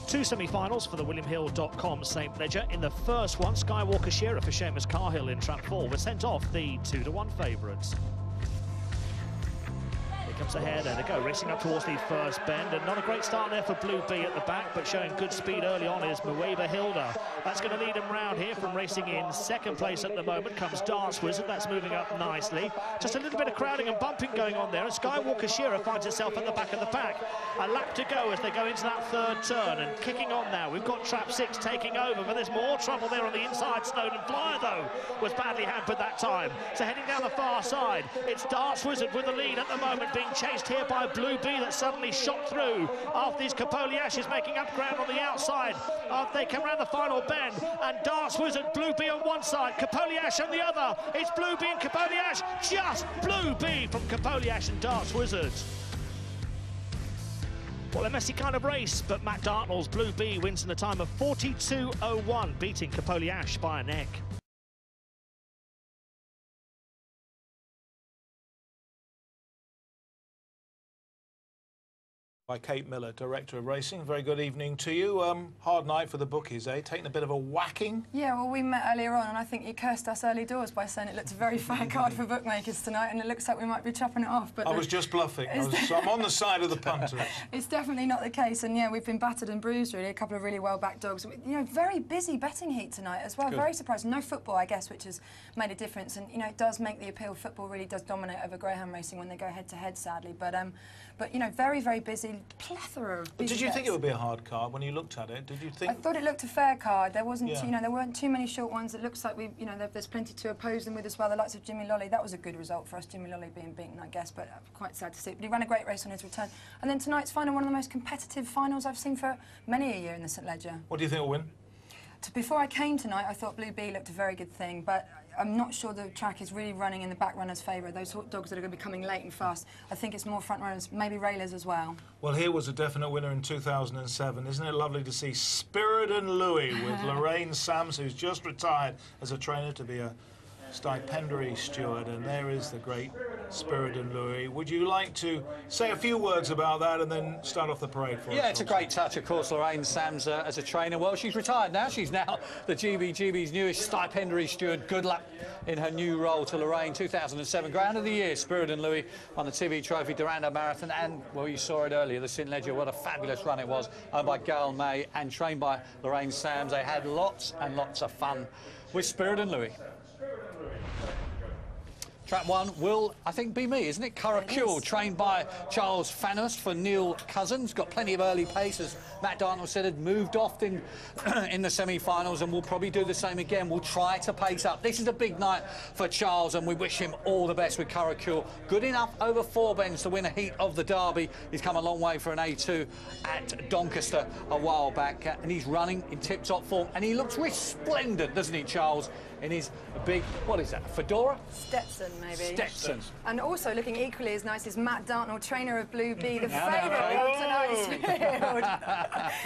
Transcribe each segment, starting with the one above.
Two semi-finals for the WilliamHill.com St. Ledger. In the first one, Skywalker Shearer for Seamus Cahill in trap 4 were sent off the 2-to-1 favourites. Comes ahead, there they go, racing up towards the first bend, and not a great start there for Blue Bee at the back, but showing good speed early on is Muweba Hilda. That's going to lead him round here. From racing in second place at the moment comes Dance Wizard. That's moving up nicely. Just a little bit of crowding and bumping going on there, and Skywalker Shearer finds itself at the back of the pack. A lap to go as they go into that third turn, and kicking on now. We've got trap 6 taking over, but there's more trouble there on the inside. Snowden Flyer, though, was badly hampered that time. So heading down the far side, it's Dance Wizard with the lead at the moment, being chased here by Blue Bee that suddenly shot through after these Capoliash is making up ground on the outside. They come around the final bend, and Dance Wizard, Blue Bee on one side, Capoliash on the other. It's Blue Bee and Capoliash, just Blue Bee from Capoliash and Dance Wizard. Well, a messy kind of race, but Matt Dartnell's Blue Bee wins in a time of 42.01, beating Capoliash by a neck. By Kate Miller, Director of Racing. Very good evening to you. Hard night for the bookies, eh? Taking a bit of a whacking. Yeah, well, we met earlier on, and I think you cursed us early doors by saying it looked a very fair card for bookmakers tonight, and it looks like we might be chopping it off. But I was just bluffing. I'm on the side of the punters. It's definitely not the case, and yeah, we've been battered and bruised, really. A couple of really well-backed dogs. You know, very busy betting heat tonight as well. Good. Very surprising. No football, I guess, which has made a difference, and you know, it does make the appeal. Football really does dominate over greyhound racing when they go head-to-head, sadly. But you know, very, very busy. Plethora of busy. Did you think it would be a hard card when you looked at it? Did you think? I thought it looked a fair card. There wasn't, you know, there weren't too many short ones. It looks like there's plenty to oppose them with as well. The likes of Jimmy Lolly. That was a good result for us. Jimmy Lolly being beaten, I guess, but quite sad to see. But he ran a great race on his return. And then tonight's final, one of the most competitive finals I've seen for many a year in the St. Ledger. What do you think will win? Before I came tonight, I thought Blue Bee looked a very good thing, but I'm not sure the track is really running in the back runners' favour. Those dogs that are going to be coming late and fast, I think it's more front runners, maybe Railers as well. Well, here was a definite winner in 2007. Isn't it lovely to see Spiridon Louis with Lorraine Sams, who's just retired as a trainer to be a stipendiary steward, and there is the great Spiridon Louis. Would you like to say a few words about that and then start off the parade for us? Yeah, it's a great touch, of course, Lorraine Sams as a trainer. Well, she's retired now. She's now the GB's newest stipendiary steward. Good luck in her new role to Lorraine. 2007 Ground of the Year, Spiridon Louis on the TV Trophy Duranda Marathon, and, well, you saw it earlier, the St. Ledger. What a fabulous run it was, owned by Gail May and trained by Lorraine Sams. They had lots and lots of fun with Spiridon Louis. Trap 1 will, I think, be me, isn't it? Curracule, trained by Charles Fanhurst for Neil Cousins. Got plenty of early pace, as Matt Dartnell said, had moved off in the semi-finals, and we'll probably do the same again. We'll try to pace up. This is a big night for Charles, and we wish him all the best with Curracule. Good enough over 4 bends to win a heat of the Derby. He's come a long way for an A2 at Doncaster a while back, and he's running in tip-top form, and he looks resplendent, doesn't he, Charles, in his big, what is that, a fedora? Stetson, maybe. Stetson. And also looking equally as nice as Matt Dartnell, trainer of Blue Bee, the favourite of tonight's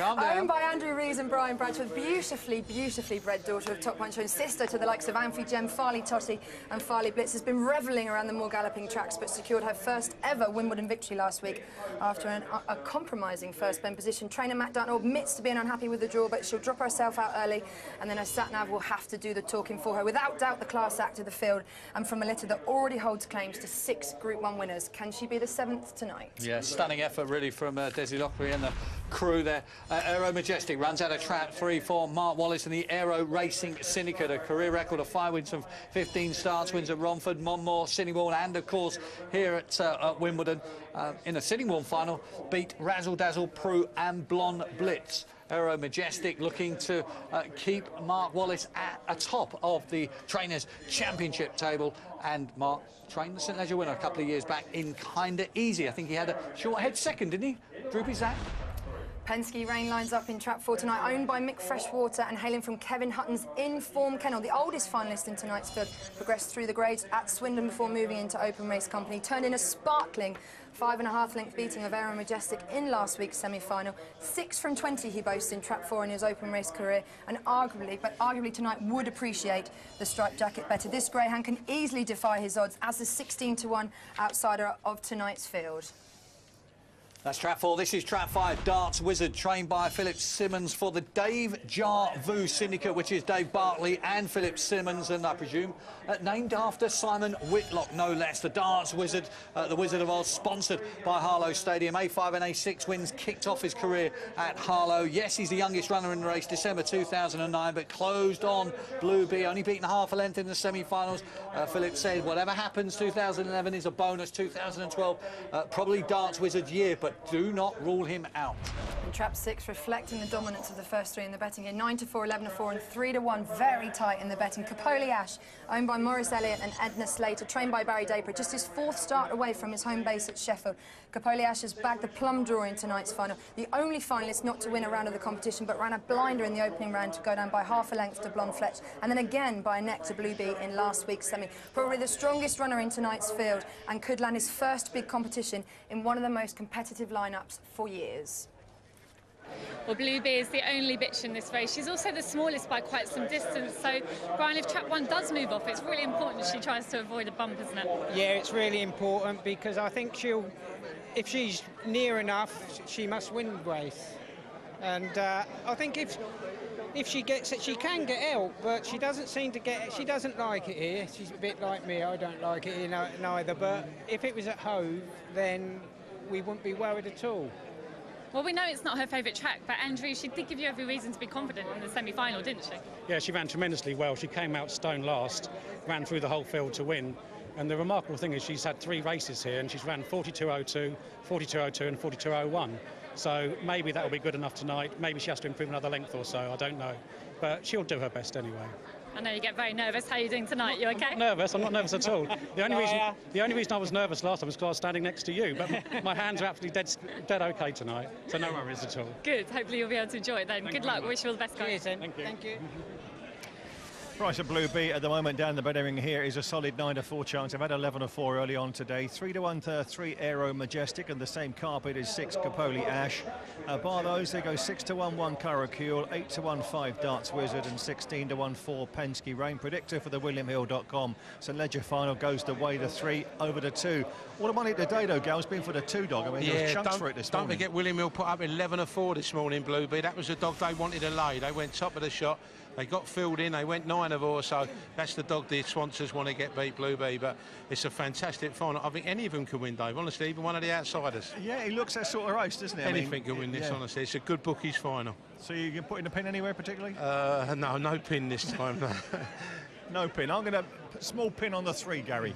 field. Owned by Andrew Rees and Brian Bradford, beautifully, beautifully bred daughter of Top Puncher and sister to the likes of Amphi Gem, Farley Totty and Farley Blitz, has been revelling around the more galloping tracks, but secured her first ever Wimbledon victory last week after a compromising first bend position. Trainer Matt Dartnell admits to being unhappy with the draw, but she'll drop herself out early, and then her sat-nav will have to do the talking for her. Without doubt, the class act of the field, and from a litter that already holds claims to 6 Group 1 winners. Can she be the 7th tonight? Yeah, stunning effort, really, from Desi Lockery and the crew there. Aero Majestic runs out of trap 3 for Mark Wallace and the Aero Racing Syndicate. A career record of 5 wins from 15 starts, wins at Romford, Monmore, Sittingbourne, and, of course, here at Wimbledon. In the Sittingbourne final, beat Razzle Dazzle, Prue and Blonde Blitz. Aero Majestic looking to keep Mark Wallace at the top of the Trainers' Championship table. And Mark trained the St. Ledger winner a couple of years back in Kinda Easy. I think he had a short head second, didn't he? Droopy Zach? Penske Rain lines up in trap 4 tonight, owned by Mick Freshwater and hailing from Kevin Hutton's In-Form Kennel. The oldest finalist in tonight's field progressed through the grades at Swindon before moving into Open Race Company. Turned in a sparkling 5.5 length beating of Aero Majestic in last week's semi-final. 6 from 20 he boasts in trap 4 in his Open Race career, and arguably tonight would appreciate the striped jacket better. This greyhound can easily defy his odds as the 16-to-1 outsider of tonight's field. That's trap 4. This is trap 5. Darts Wizard, trained by Philip Simmons for the Dave Jarvu Syndicate, which is Dave Bartley and Philip Simmons, and I presume named after Simon Whitlock, no less. The Darts Wizard, the Wizard of Oz, sponsored by Harlow Stadium. A5 and A6 wins, kicked off his career at Harlow. Yes, he's the youngest runner in the race, December 2009, but closed on Blue Bee, only beaten half a length in the semi-finals. Philip said whatever happens, 2011 is a bonus. 2012, probably Darts Wizard's year, but do not rule him out. And trap 6, reflecting the dominance of the first 3 in the betting here. 9-4, 11-4 and 3-1, very tight in the betting. Capoli Ash, owned by Maurice Elliott and Edna Slater, trained by Barry Draper, just his 4th start away from his home base at Sheffield. Capoli Ash has bagged the plum draw in tonight's final, the only finalist not to win a round of the competition, but ran a blinder in the opening round to go down by half a length to Blonde Fletch, and then again by a neck to Blue Bee in last week's semi. Probably the strongest runner in tonight's field, and could land his first big competition in one of the most competitive lineups for years. Well, Blue Bee is the only bitch in this race. She's also the smallest by quite some distance. So, Brian, if trap 1 does move off, it's really important she tries to avoid a bump, isn't it? Yeah, it's really important because I think if she's near enough, she must win the race. And I think if she gets it, she can get out, but she doesn't seem to get it. She doesn't like it here. She's a bit like me. I don't like it here neither. But if it was at Hove, then we wouldn't be worried at all. Well, we know it's not her favourite track, but Andrew, she did give you every reason to be confident in the semi-final, didn't she? Yeah, she ran tremendously well. She came out stone last, ran through the whole field to win. And the remarkable thing is she's had 3 races here, and she's ran 42.02, 42.02 and 42.01. So maybe that will be good enough tonight. Maybe she has to improve another length or so, I don't know. But she'll do her best anyway. I know you get very nervous. How are you doing tonight? You okay? I'm not nervous. I'm not nervous at all. The only reason I was nervous last time was because I was standing next to you. But my hands are absolutely dead okay tonight. So no worries at all. Good. Hopefully you'll be able to enjoy it then. Good luck. Wish you all the best, guys. Thank you. Thank you. Price of Blue Bee at the moment down the betting here is a solid 9-4 chance. I've had 11-4 early on today. 3-1 3 Aero Majestic, and the same carpet is 6 Capoli Ash. Bar those, they go 6-1 1 Caracule, 8-1 5 Darts Wizard, and 16-1 4 Penske Rain. Predictor for the WilliamHill.com. St Ledger final goes the way the 3 over the 2. What a money today though, Gal's been for the 2 dog. I mean, there was chunks for it this morning. Don't forget William Hill put up 11-4 this morning, Blue Bee. That was the dog they wanted to lay. They went top of the shot. They got filled in, they went 9-4, so that's the dog the sponsors want to get beat, Blue Bee. But it's a fantastic final. I think any of them can win, Dave, honestly, even one of the outsiders. Yeah, he looks that sort of race, doesn't he? Anything can win this, honestly. It's a good bookies final. So you can put in a pin anywhere particularly? No pin this time. No. No pin. I'm going to put a small pin on the 3, Gary.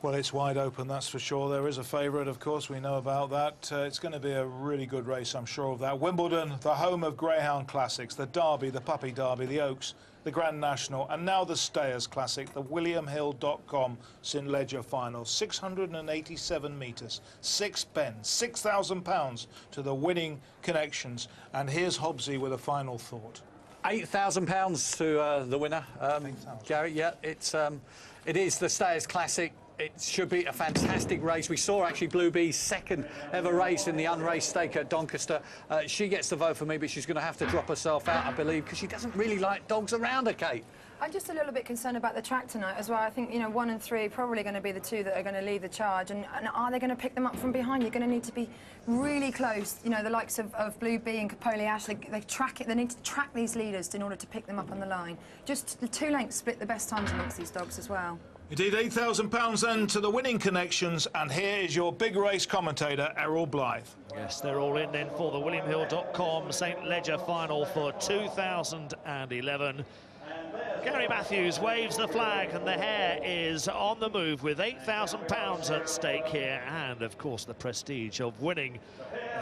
Well, it's wide open, that's for sure. There is a favourite, of course, we know about that. It's going to be a really good race, I'm sure of that. Wimbledon, the home of Greyhound Classics, the Derby, the Puppy Derby, the Oaks, the Grand National, and now the Stayers Classic, the WilliamHill.com St Ledger final. 687 metres, 6 bends, £6,000 to the winning connections. And here's Hobbsy with a final thought. £8,000 to the winner, Gary. Yeah, it is the Stayers Classic. It should be a fantastic race. We saw actually Blue Bee's 2nd ever race in the unraced stake at Doncaster. She gets the vote for me, but she's going to have to drop herself out, I believe, because she doesn't really like dogs around her, Kate. I'm just a little bit concerned about the track tonight as well. I think, 1 and 3 are probably going to be the 2 that are going to lead the charge. And are they going to pick them up from behind? You're going to need to be really close. The likes of Blue Bee and Capoli Ash, they track it. They need to track these leaders in order to pick them up on the line. Just the 2 lengths split the best times amongst these dogs as well. Indeed, £8,000 then to the winning connections, and here is your big race commentator, Errol Blythe. Yes, they're all in then for the WilliamHill.com St Ledger final for 2011. Gary Matthews waves the flag, and the hare is on the move with £8,000 at stake here, and of course the prestige of winning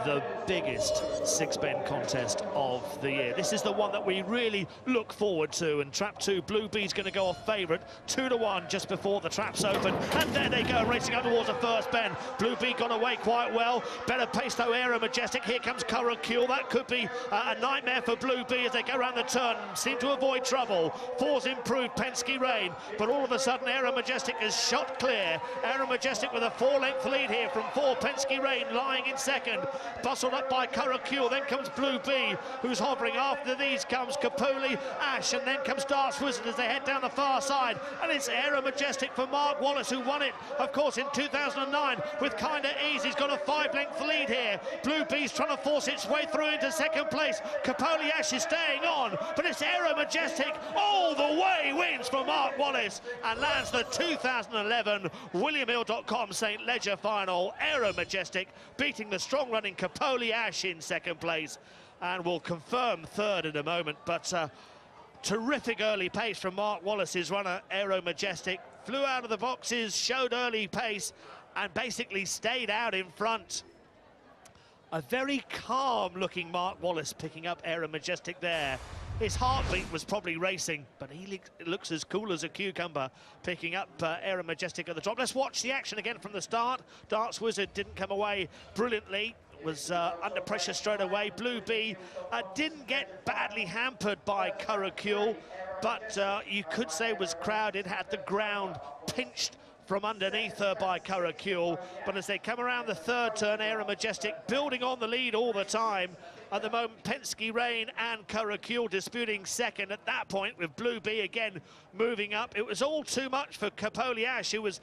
the biggest 6-bend contest of the year. This is the one that we really look forward to, and trap 2, Blue Bee's going to go off favourite 2-1 just before the traps open, and there they go racing up towards the first bend. Blue Bee got away quite well. Better pace though, Aero Majestic. Here comes Caracule. That could be a nightmare for Blue Bee as they go around the turn, seem to avoid trouble. 4 scores improved Penske Rain, but all of a sudden Aero Majestic has shot clear. Aero Majestic with a 4-length lead here from 4. Penske Rain lying in second, bustled up by Curracule. Then comes Blue Bee, who's hovering. After these comes Capoli, Ash, and then comes Darts Wizard as they head down the far side. And it's Aero Majestic for Mark Wallace, who won it, of course, in 2009 with kind of ease. He's got a 5-length lead here. Blue Bee's trying to force its way through into second place. Capoli Ash is staying on, but it's Aero Majestic all the way wins for Mark Wallace and lands the 2011 WilliamHill.com St. Ledger final. Aero Majestic beating the strong-running Capoli Ash in second place, and will confirm third in a moment. But terrific early pace from Mark Wallace's runner, Aero Majestic. Flew out of the boxes, showed early pace, and basically stayed out in front. A very calm-looking Mark Wallace picking up Aero Majestic there. His heartbeat was probably racing, but he looks as cool as a cucumber, picking up Aero Majestic at the top. Let's watch the action again from the start. Darts Wizard didn't come away brilliantly, was under pressure straight away. Blue Bee didn't get badly hampered by Curracule, but you could say was crowded, had the ground pinched from underneath her by Curracule. But as they come around the third turn, Aero Majestic building on the lead all the time. At the moment, Penske Rain and Curracule disputing second. At that point, with Blue Bee again moving up, it was all too much for Capoli Ash, who was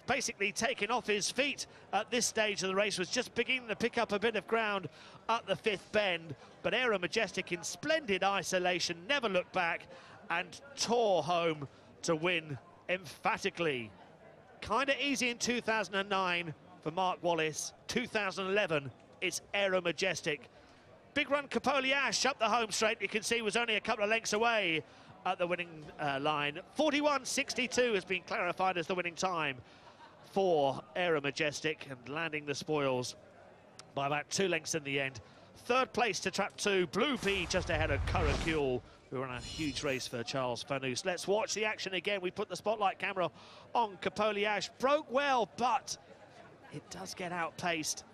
basically taken off his feet at this stage of the race, was just beginning to pick up a bit of ground at the 5th bend. But Aero Majestic in splendid isolation, never looked back and tore home to win emphatically. Kind of easy in 2009 for Mark Wallace. 2011, it's Aero Majestic. Big run Capoli Ash up the home straight, you can see was only a couple of lengths away at the winning line. 41.62 has been clarified as the winning time for Aero Majestic, and landing the spoils by about 2 lengths in the end. Third place to Trap 2, Blue Bee just ahead of Curracule, who ran a huge race for Charles Fanous. Let's watch the action again. We put the spotlight camera on Capoli Ash. Broke well, but it does get outpaced.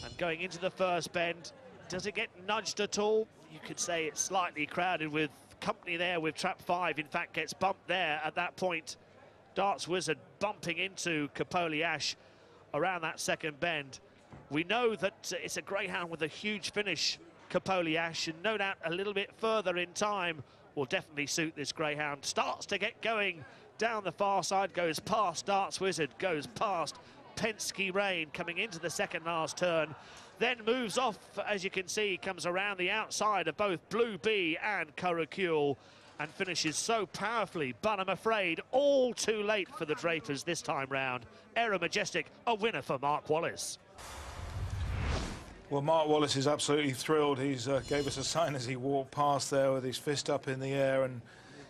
And going into the first bend, does it get nudged at all? You could say it's slightly crowded with company there with Trap 5. In fact, gets bumped there at that point. Darts Wizard bumping into Capoli Ash around that second bend. We know that it's a greyhound with a huge finish, Capoli Ash, and no doubt a little bit further in time will definitely suit this greyhound. Starts to get going down the far side, goes past Darts Wizard, goes past Penske Rain coming into the second last turn, then moves off, as you can see, comes around the outside of both Blue Bee and Curracule and finishes so powerfully, but I'm afraid all too late for the Drapers this time round. Aero Majestic, a winner for Mark Wallace. Well, Mark Wallace is absolutely thrilled. He's gave us a sign as he walked past there with his fist up in the air. And,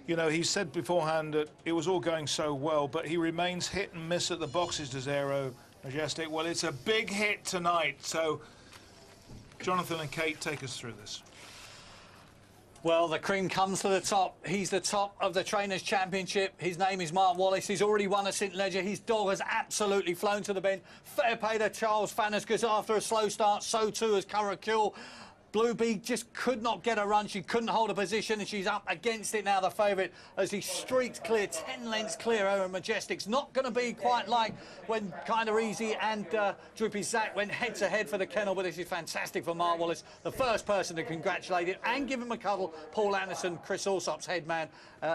you know, he said beforehand that it was all going so well, but he remains hit and miss at the boxes, does Aero Majestic. Well, it's a big hit tonight. So, Jonathan and Kate, take us through this. Well, the cream comes to the top. He's the top of the Trainers' Championship. His name is Mark Wallace. He's already won a St. Ledger. His dog has absolutely flown to the bend. Fair play to Charles Fanous, because after a slow start, so too has Curracule. Blue Bee just could not get a run. She couldn't hold a position, and she's up against it now, the favourite, as he streaks clear, 10 lengths clear. Aero Majestic's not going to be quite like when Kinda Easy and Droopy Zach went head-to-head for the kennel, but this is fantastic for Mark Wallace. The first person to congratulate him and give him a cuddle, Paul Anderson, Chris Alsop's head man,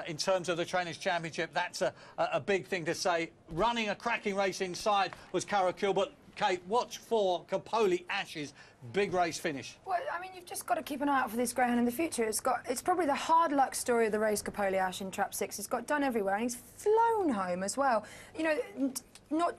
in terms of the Trainers' Championship. That's a big thing to say. Running a cracking race inside was Curracule, but Kate, watch for Capoli Ash's big race finish. Well, I mean, you've just got to keep an eye out for this greyhound in the future. It's probably the hard luck story of the race, Capoli Ash in Trap 6. He's got done everywhere, and he's flown home as well. You know, not